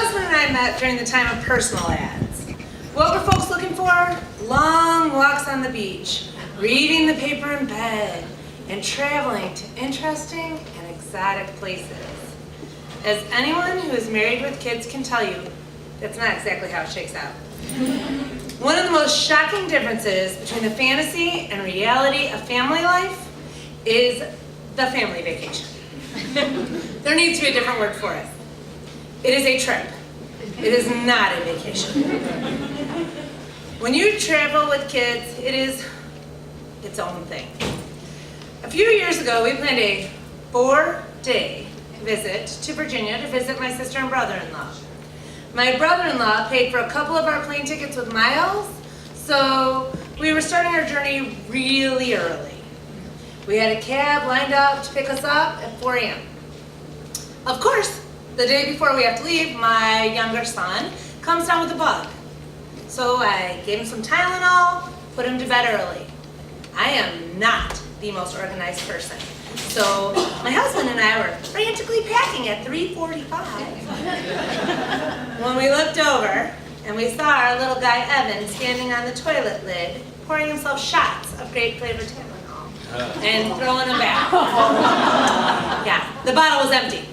husband and I met during the time of personal ads. What were folks looking for? Long walks on the beach, reading the paper in bed, and traveling to interesting and exotic places. As anyone who is married with kids can tell you, that's not exactly how it shakes out. One of the most shocking differences between the fantasy and reality of family life is the family vacation. There needs to be a different word for it. It is a trip. It is not a vacation. When you travel with kids, it is its own thing. A few years ago, we planned a 4-day visit to Virginia to visit my sister and brother-in-law. My brother-in-law paid for a couple of our plane tickets with miles, so we were starting our journey really early. We had a cab lined up to pick us up at 4 a.m. Of course, the day before we have to leave, my younger son comes down with a bug. So I gave him some Tylenol, put him to bed early. I am not the most organized person. So my husband and I were frantically packing at 3:45 when we looked over and we saw our little guy Evan standing on the toilet lid pouring himself shots of grape flavored Tylenol and throwing them back. Yeah, the bottle was empty.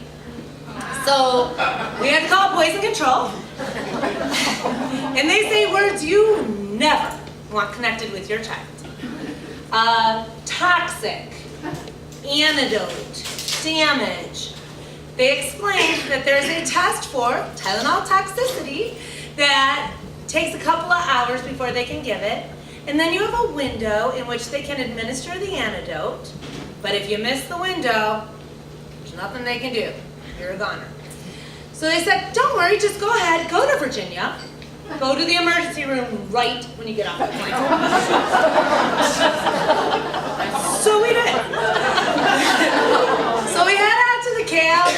So we had to call poison control. And they say words you never want connected with your child. Toxic, antidote, damage. They explained that there's a test for Tylenol toxicity that takes a couple of hours before they can give it. And then you have a window in which they can administer the antidote. But if you miss the window, there's nothing they can do. You're a goner. So they said, don't worry, just go ahead, go to Virginia. Go to the emergency room right when you get off the plane. So we did. So we head out to the cab,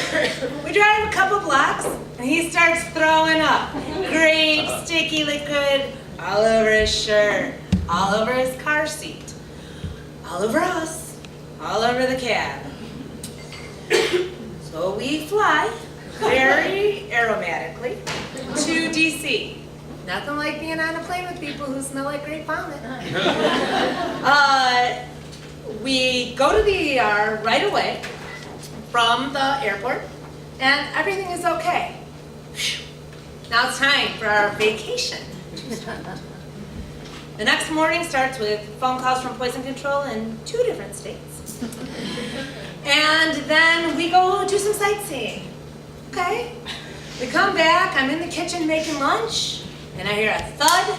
we drive a couple blocks, and he starts throwing up grape, sticky liquid all over his shirt, all over his car seat, all over us, all over the cab. So we fly very aromatically to DC. Nothing like being on a plane with people who smell like grape vomit. We go to the ER right away from the airport, and everything is okay. Now it's time for our vacation. The next morning starts with phone calls from poison control in 2 different states. And then we go do some sightseeing. Okay? We come back, I'm in the kitchen making lunch, and I hear a thud,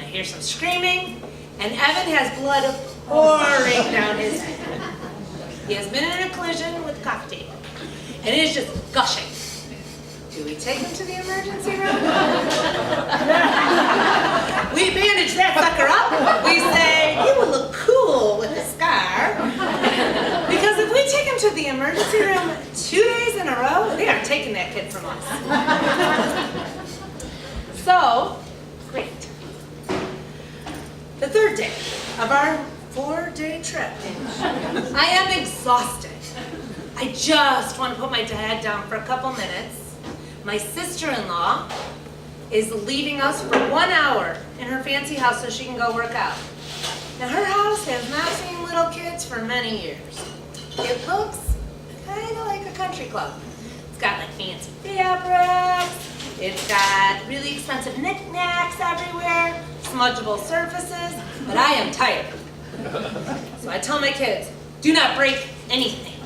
I hear some screaming, and Evan has blood pouring down his head. He has been in a collision with a coffee table, and it is just gushing. Do we take him to the emergency room? We bandage that sucker up. We say, he will look cool with a scar. Because if we take him to the emergency room 2 days in a row, they are taking that kid from us. So, great. The 3rd day of our 4-day trip. I am exhausted. I just want to put my dad down for a couple minutes. My sister-in-law is leaving us for 1 hour in her fancy house so she can go work out. Now her house has not seen little kids for many years. It looks kind of like a country club. It's got like fancy fabrics, it's got really expensive knickknacks everywhere, smudgeable surfaces, but I am tired. So I tell my kids, do not break anything.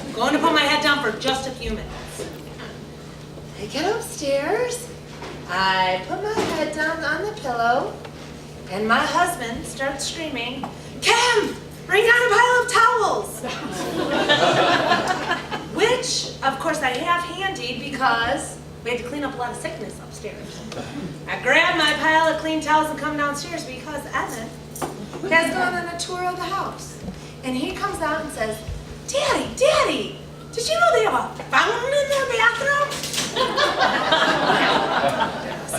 I'm going to put my head down for just a few minutes. I get upstairs, I put my head down on the pillow, and my husband starts screaming, Kim, bring down a pile of towels! Which, of course, I have handy because we had to clean up a lot of sickness upstairs. I grab my pile of clean towels and come downstairs because Evan has gone on a tour of the house. And he comes out and says, Daddy, did you know they have a fountain in their bathroom?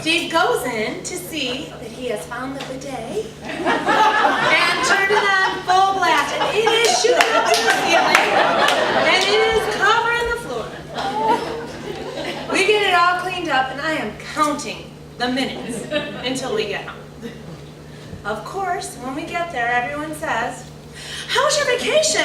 Steve goes in to see that he has found the bidet and turned it on full blast, and it is shooting up to the ceiling, and it is covering the floor. We get it all cleaned cleaned up, and I am counting the minutes until we get home. Of course, when we get there, everyone says, "How was your vacation?"